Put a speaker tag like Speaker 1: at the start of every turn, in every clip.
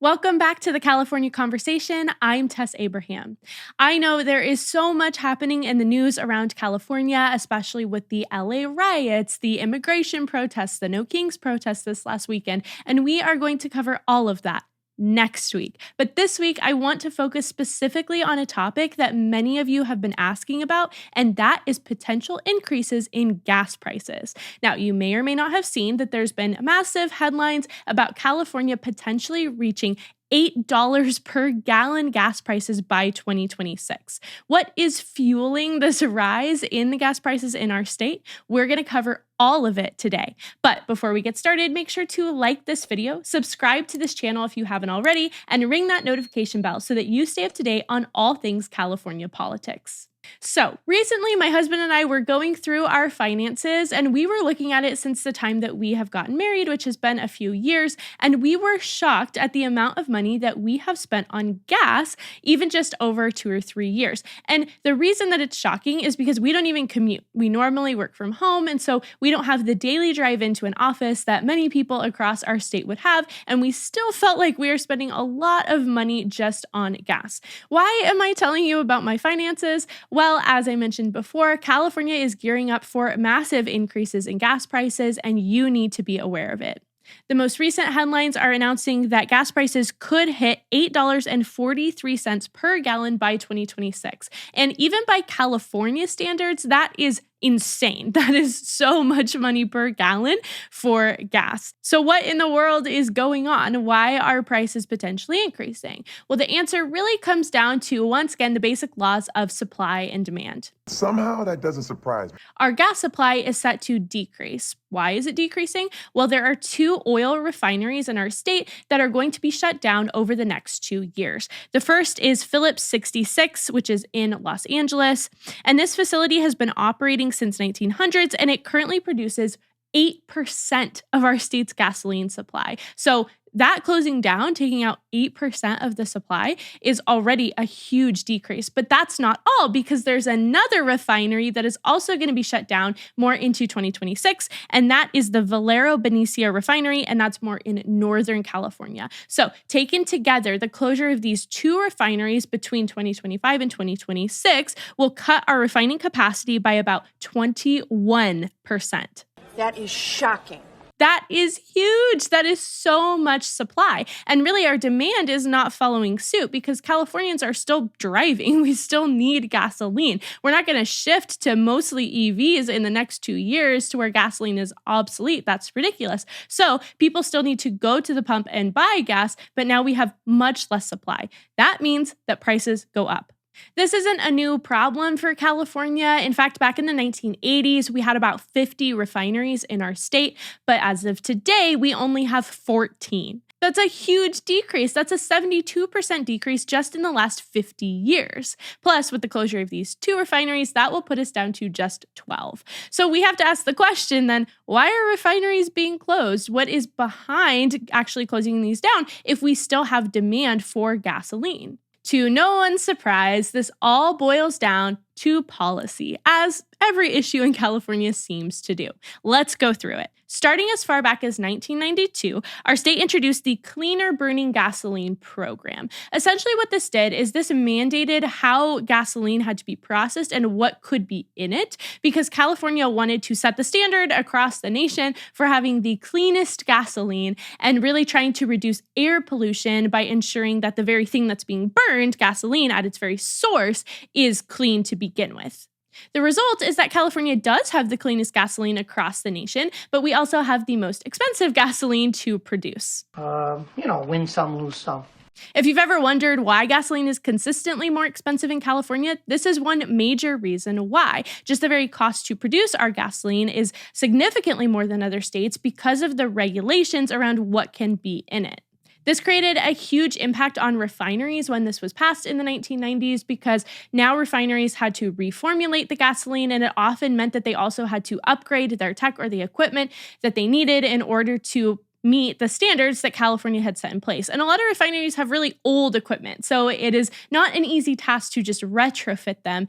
Speaker 1: Welcome back to the California Conversation. I'm Tess Abraham. I know there is so much happening in the news around California, especially with the LA riots, the immigration protests, the No Kings protests this last weekend, and we are going to cover all of that next week. But this week, I want to focus specifically on a topic that many of you have been asking about, and that is potential increases in gas prices. Now, you may or may not have seen that there's been massive headlines about California potentially reaching $8 per gallon gas prices by 2026. What is fueling this rise in the gas prices in our state? We're going to cover all of it today. But before we get started, make sure to like this video, subscribe to this channel if you haven't already, and ring that notification bell so that you stay up to date on all things California politics. So recently, my husband and I were going through our finances and we were looking at it since the time that we have gotten married, which has been a few years. And we were shocked at the amount of money that we have spent on gas, even just over 2 or 3 years. And the reason that it's shocking is because we don't even commute. We normally work from home. And so we don't have the daily drive into an office that many people across our state would have. And we still felt like we were spending a lot of money just on gas. Why am I telling you about my finances? Well, as I mentioned before, California is gearing up for massive increases in gas prices, and you need to be aware of it. The most recent headlines are announcing that gas prices could hit $8.43 per gallon by 2026. And even by California standards, that is insane. That is so much money per gallon for gas. So what in the world is going on? Why are prices potentially increasing? Well, the answer really comes down to, once again, the basic laws of supply and demand.
Speaker 2: Somehow that doesn't surprise me.
Speaker 1: Our gas supply is set to decrease. Why is it decreasing? Well, there are 2 oil refineries in our state that are going to be shut down over the next 2 years. The first is Phillips 66, which is in Los Angeles. And this facility has been operating since 1900s, and it currently produces 8% of our state's gasoline supply. So that closing down, taking out 8% of the supply, is already a huge decrease. But that's not all, because there's another refinery that is also going to be shut down more into 2026, and that is the Valero Benicia refinery, and that's more in Northern California. So taken together, the closure of these 2 refineries between 2025 and 2026 will cut our refining capacity by about 21%.
Speaker 3: That is shocking.
Speaker 1: That is huge. That is so much supply. And really, our demand is not following suit because Californians are still driving. We still need gasoline. We're not going to shift to mostly EVs in the next 2 years to where gasoline is obsolete. That's ridiculous. So people still need to go to the pump and buy gas, but now we have much less supply. That means that prices go up. This isn't a new problem for California. In fact, back in the 1980s, we had about 50 refineries in our state, but as of today, we only have 14. That's a huge decrease. That's a 72% decrease just in the last 50 years. Plus, with the closure of these 2 refineries, that will put us down to just 12. So we have to ask the question then, why are refineries being closed? What is behind actually closing these down if we still have demand for gasoline? To no one's surprise, this all boils down to policy, as every issue in California seems to do. Let's go through it. Starting as far back as 1992, our state introduced the Cleaner Burning Gasoline Program. Essentially what this did is this mandated how gasoline had to be processed and what could be in it, because California wanted to set the standard across the nation for having the cleanest gasoline and really trying to reduce air pollution by ensuring that the very thing that's being burned, gasoline at its very source, is clean to begin with. The result is that California does have the cleanest gasoline across the nation, but we also have the most expensive gasoline to produce.
Speaker 3: Win some, lose some.
Speaker 1: If you've ever wondered why gasoline is consistently more expensive in California, this is one major reason why. Just the very cost to produce our gasoline is significantly more than other states because of the regulations around what can be in it. This created a huge impact on refineries when this was passed in the 1990s because now refineries had to reformulate the gasoline, and it often meant that they also had to upgrade their tech or the equipment that they needed in order to meet the standards that California had set in place. And a lot of refineries have really old equipment, so it is not an easy task to just retrofit them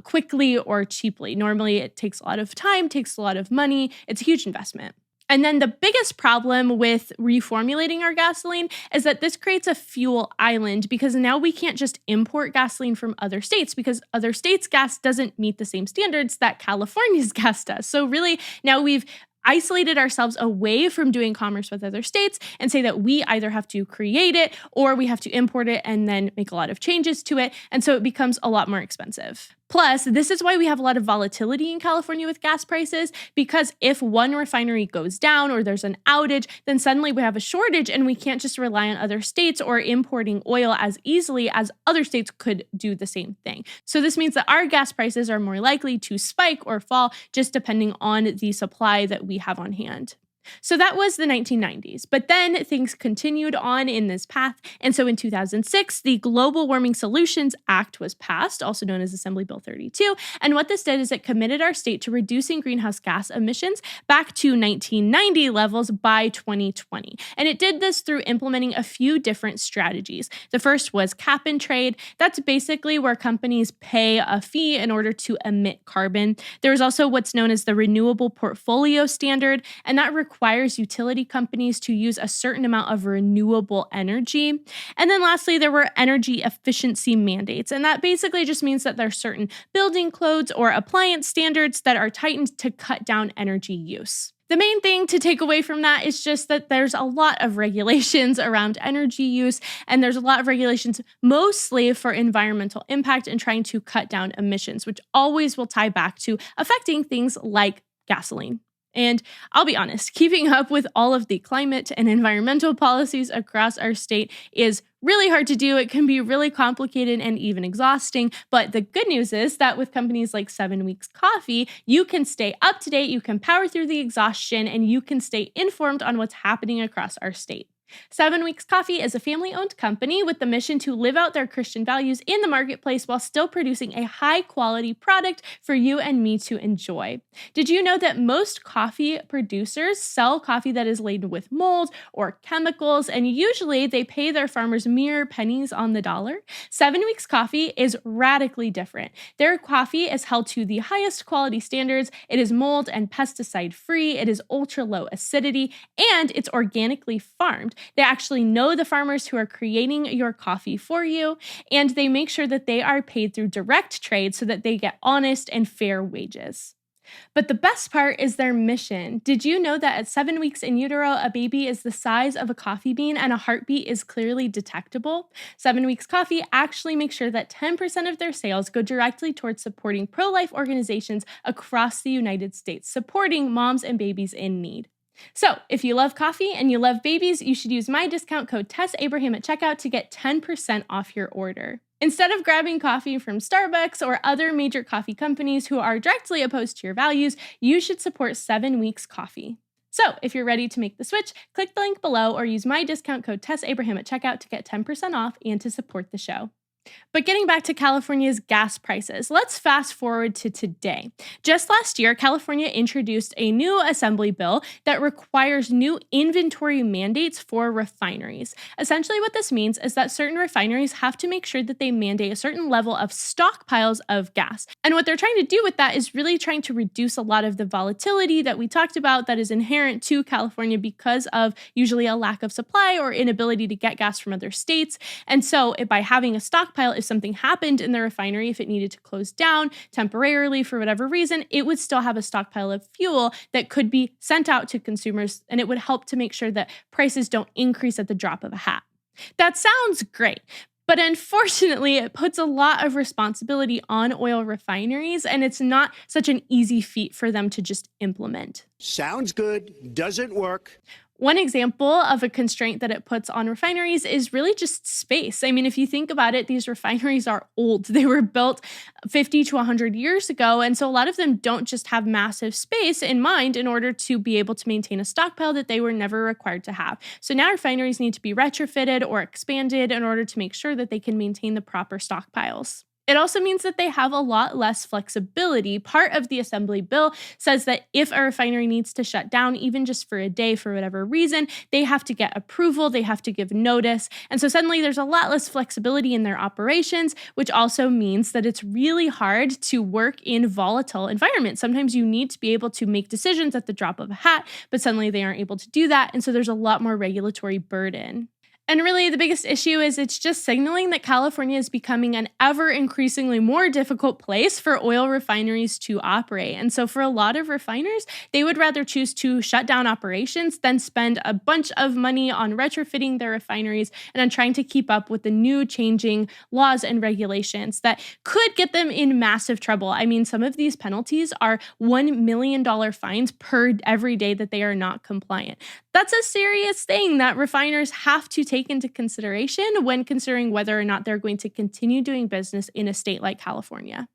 Speaker 1: quickly or cheaply. Normally, it takes a lot of time, takes a lot of money. It's a huge investment. And then the biggest problem with reformulating our gasoline is that this creates a fuel island because now we can't just import gasoline from other states because other states' gas doesn't meet the same standards that California's gas does. So really now we've isolated ourselves away from doing commerce with other states and say that we either have to create it or we have to import it and then make a lot of changes to it. And so it becomes a lot more expensive. Plus, this is why we have a lot of volatility in California with gas prices, because if one refinery goes down or there's an outage, then suddenly we have a shortage and we can't just rely on other states or importing oil as easily as other states could do the same thing. So this means that our gas prices are more likely to spike or fall just depending on the supply that we have on hand. So that was the 1990s, but then things continued on in this path. And so in 2006, the Global Warming Solutions Act was passed, also known as Assembly Bill 32. And what this did is it committed our state to reducing greenhouse gas emissions back to 1990 levels by 2020. And it did this through implementing a few different strategies. The first was cap and trade. That's basically where companies pay a fee in order to emit carbon. There was also what's known as the Renewable Portfolio Standard, and that requires utility companies to use a certain amount of renewable energy. And then lastly, there were energy efficiency mandates. And that basically just means that there are certain building codes or appliance standards that are tightened to cut down energy use. The main thing to take away from that is just that there's a lot of regulations around energy use, and there's a lot of regulations mostly for environmental impact and trying to cut down emissions, which always will tie back to affecting things like gasoline. And I'll be honest, keeping up with all of the climate and environmental policies across our state is really hard to do. It can be really complicated and even exhausting. But the good news is that with companies like 7 Weeks Coffee, you can stay up to date, you can power through the exhaustion, and you can stay informed on what's happening across our state. 7 Weeks Coffee is a family-owned company with the mission to live out their Christian values in the marketplace while still producing a high-quality product for you and me to enjoy. Did you know that most coffee producers sell coffee that is laden with mold or chemicals, and usually they pay their farmers mere pennies on the dollar? 7 Weeks Coffee is radically different. Their coffee is held to the highest quality standards. It is mold and pesticide-free. It is ultra-low acidity, and it's organically farmed. They actually know the farmers who are creating your coffee for you, and they make sure that they are paid through direct trade so that they get honest and fair wages. But the best part is their mission. Did you know that at 7 weeks in utero, a baby is the size of a coffee bean and a heartbeat is clearly detectable? 7 Weeks Coffee actually makes sure that 10% of their sales go directly towards supporting pro-life organizations across the United States, supporting moms and babies in need. So, if you love coffee and you love babies, you should use my discount code TESSABRAHAM at checkout to get 10% off your order. Instead of grabbing coffee from Starbucks or other major coffee companies who are directly opposed to your values, you should support 7 Weeks Coffee. So, if you're ready to make the switch, click the link below or use my discount code TESSABRAHAM at checkout to get 10% off and to support the show. But getting back to California's gas prices, let's fast forward to today. Just last year, California introduced a new assembly bill that requires new inventory mandates for refineries. Essentially, what this means is that certain refineries have to make sure that they mandate a certain level of stockpiles of gas. And what they're trying to do with that is really trying to reduce a lot of the volatility that we talked about that is inherent to California because of usually a lack of supply or inability to get gas from other states. And so by having a stockpile, if something happened in the refinery, if it needed to close down temporarily for whatever reason, it would still have a stockpile of fuel that could be sent out to consumers, and it would help to make sure that prices don't increase at the drop of a hat. That sounds great, but unfortunately, it puts a lot of responsibility on oil refineries, and it's not such an easy feat for them to just implement.
Speaker 4: Sounds good, doesn't work.
Speaker 1: One example of a constraint that it puts on refineries is really just space. I mean, if you think about it, these refineries are old. They were built 50 to 100 years ago, and so a lot of them don't just have massive space in mind in order to be able to maintain a stockpile that they were never required to have. So now refineries need to be retrofitted or expanded in order to make sure that they can maintain the proper stockpiles. It also means that they have a lot less flexibility. Part of the assembly bill says that if a refinery needs to shut down, even just for a day for whatever reason, they have to get approval, they have to give notice. And so suddenly there's a lot less flexibility in their operations, which also means that it's really hard to work in volatile environments. Sometimes you need to be able to make decisions at the drop of a hat, but suddenly they aren't able to do that. And so there's a lot more regulatory burden. And really, the biggest issue is it's just signaling that California is becoming an ever increasingly more difficult place for oil refineries to operate. And so for a lot of refiners, they would rather choose to shut down operations than spend a bunch of money on retrofitting their refineries and on trying to keep up with the new changing laws and regulations that could get them in massive trouble. I mean, some of these penalties are $1 million fines per every day that they are not compliant. That's a serious thing that refiners have to take into consideration when considering whether or not they're going to continue doing business in a state like California.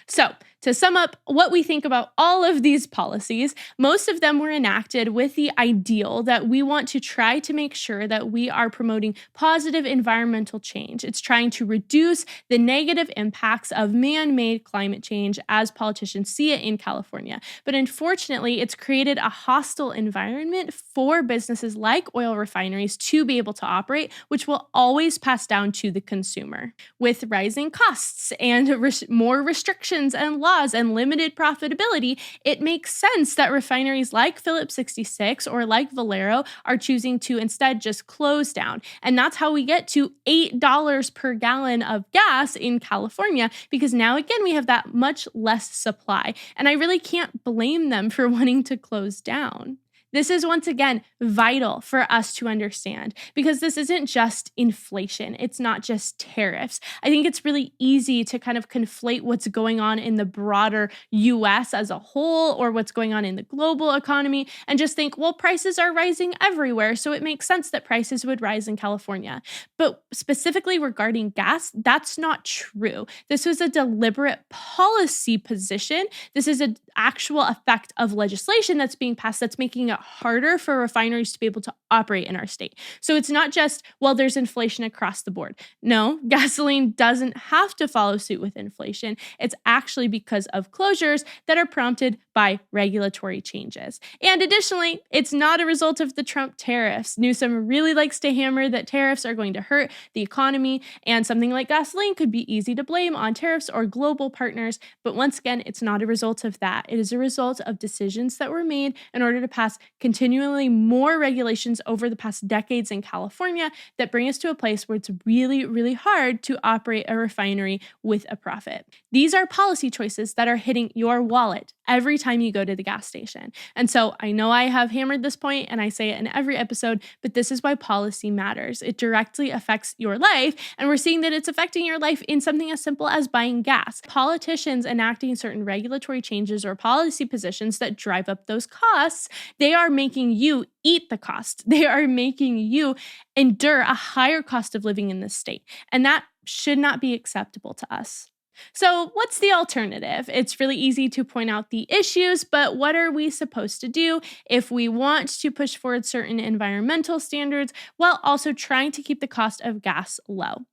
Speaker 1: So, to sum up what we think about all of these policies, most of them were enacted with the ideal that we want to try to make sure that we are promoting positive environmental change. It's trying to reduce the negative impacts of man-made climate change as politicians see it in California. But unfortunately, it's created a hostile environment for businesses like oil refineries to be able to operate, which will always pass down to the consumer. With rising costs and more restrictions and laws and limited profitability, it makes sense that refineries like Phillips 66 or like Valero are choosing to instead just close down. And that's how we get to $8 per gallon of gas in California, because now again, we have that much less supply. And I really can't blame them for wanting to close down. This is once again vital for us to understand, because this isn't just inflation. It's not just tariffs. I think it's really easy to kind of conflate what's going on in the broader US as a whole or what's going on in the global economy and just think, well, prices are rising everywhere, so it makes sense that prices would rise in California. But specifically regarding gas, that's not true. This was a deliberate policy position. This is an actual effect of legislation that's being passed that's making it harder for refineries to be able to operate in our state. So it's not just, well, there's inflation across the board. No, gasoline doesn't have to follow suit with inflation. It's actually because of closures that are prompted by regulatory changes. And additionally, it's not a result of the Trump tariffs. Newsom really likes to hammer that tariffs are going to hurt the economy, and something like gasoline could be easy to blame on tariffs or global partners. But once again, it's not a result of that. It is a result of decisions that were made in order to pass continually more regulations over the past decades in California that bring us to a place where it's really, really hard to operate a refinery with a profit. These are policy choices that are hitting your wallet every time you go to the gas station. And so I know I have hammered this point and I say it in every episode, but this is why policy matters. It directly affects your life, and we're seeing that it's affecting your life in something as simple as buying gas. Politicians enacting certain regulatory changes or policy positions that drive up those costs, they are making you eat the cost. They are making you endure a higher cost of living in this state, and that should not be acceptable to us. So what's the alternative? It's really easy to point out the issues, but what are we supposed to do if we want to push forward certain environmental standards while also trying to keep the cost of gas low?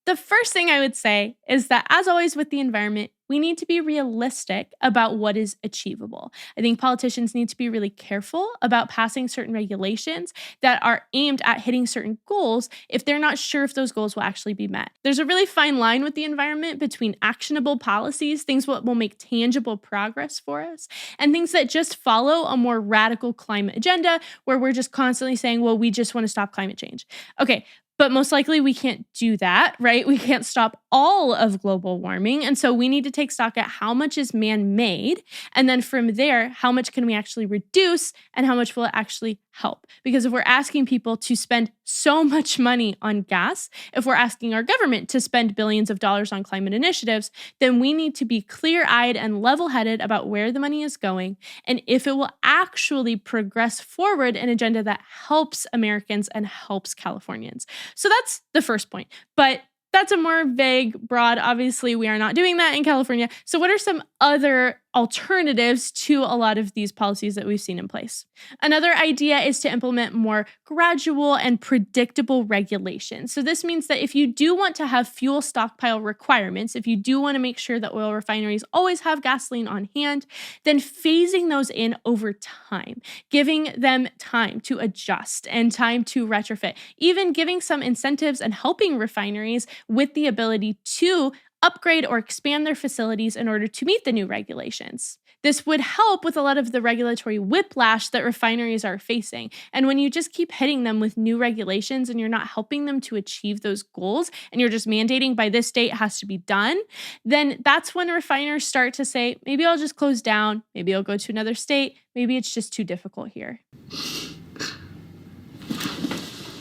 Speaker 1: The first thing I would say is that, as always with the environment, we need to be realistic about what is achievable. I think politicians need to be really careful about passing certain regulations that are aimed at hitting certain goals if they're not sure if those goals will actually be met. There's a really fine line with the environment between actionable policies, things that will make tangible progress for us, and things that just follow a more radical climate agenda where we're just constantly saying, well, we just want to stop climate change. Okay, but most likely we can't do that, right? We can't stop all of global warming. And so we need to take stock at how much is man-made. And then from there, how much can we actually reduce and how much will it actually help? Because if we're asking people to spend so much money on gas, if we're asking our government to spend billions of dollars on climate initiatives, then we need to be clear-eyed and level-headed about where the money is going and if it will actually progress forward an agenda that helps Americans and helps Californians. So that's the first point. But that's a more vague, broad, obviously we are not doing that in California. So what are some other alternatives to a lot of these policies that we've seen in place. Another idea is to implement more gradual and predictable regulations. So this means that if you do want to have fuel stockpile requirements, if you do want to make sure that oil refineries always have gasoline on hand, then phasing those in over time, giving them time to adjust and time to retrofit, even giving some incentives and helping refineries with the ability to upgrade or expand their facilities in order to meet the new regulations. This would help with a lot of the regulatory whiplash that refineries are facing. And when you just keep hitting them with new regulations and you're not helping them to achieve those goals, and you're just mandating by this date it has to be done, then that's when refiners start to say, maybe I'll just close down, maybe I'll go to another state, maybe it's just too difficult here.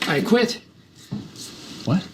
Speaker 5: I quit. What?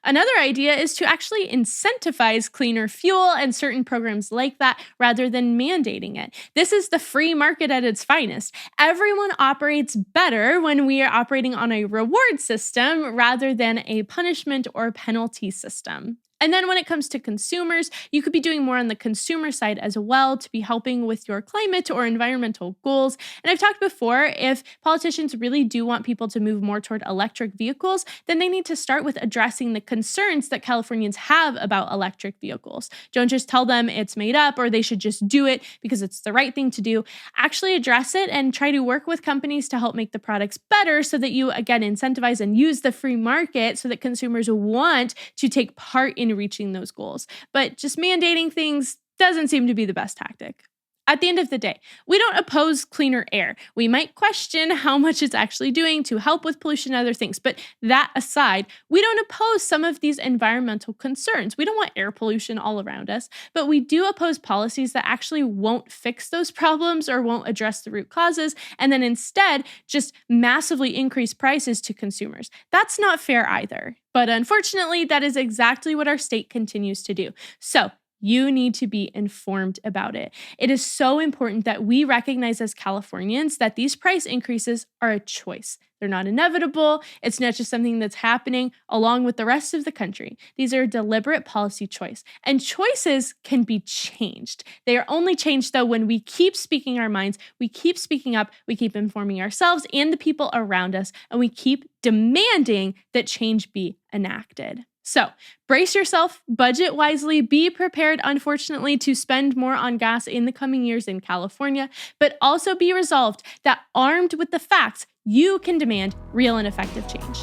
Speaker 1: Another idea is to actually incentivize cleaner fuel and certain programs like that rather than mandating it. This is the free market at its finest. Everyone operates better when we are operating on a reward system rather than a punishment or penalty system. And then when it comes to consumers, you could be doing more on the consumer side as well to be helping with your climate or environmental goals. And I've talked before, if politicians really do want people to move more toward electric vehicles, then they need to start with addressing the concerns that Californians have about electric vehicles. Don't just tell them it's made up or they should just do it because it's the right thing to do. Actually address it and try to work with companies to help make the products better so that you, again, incentivize and use the free market so that consumers want to take part in reaching those goals. But just mandating things doesn't seem to be the best tactic. At the end of the day, we don't oppose cleaner air. We might question how much it's actually doing to help with pollution and other things. But that aside, we don't oppose some of these environmental concerns. We don't want air pollution all around us, but we do oppose policies that actually won't fix those problems or won't address the root causes, and then instead just massively increase prices to consumers. That's not fair either. But unfortunately, that is exactly what our state continues to do. So you need to be informed about it. It is so important that we recognize as Californians that these price increases are a choice. They're not inevitable. It's not just something that's happening along with the rest of the country. These are a deliberate policy choice. And choices can be changed. They are only changed, though, when we keep speaking our minds, we keep speaking up, we keep informing ourselves and the people around us, and we keep demanding that change be enacted. So brace yourself, budget wisely, be prepared, unfortunately, to spend more on gas in the coming years in California, but also be resolved that armed with the facts, you can demand real and effective change.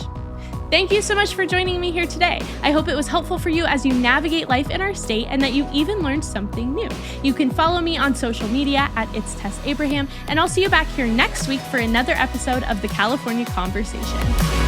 Speaker 1: Thank you so much for joining me here today. I hope it was helpful for you as you navigate life in our state and that you even learned something new. You can follow me on social media at It's Tess Abraham, and I'll see you back here next week for another episode of the California Conversation.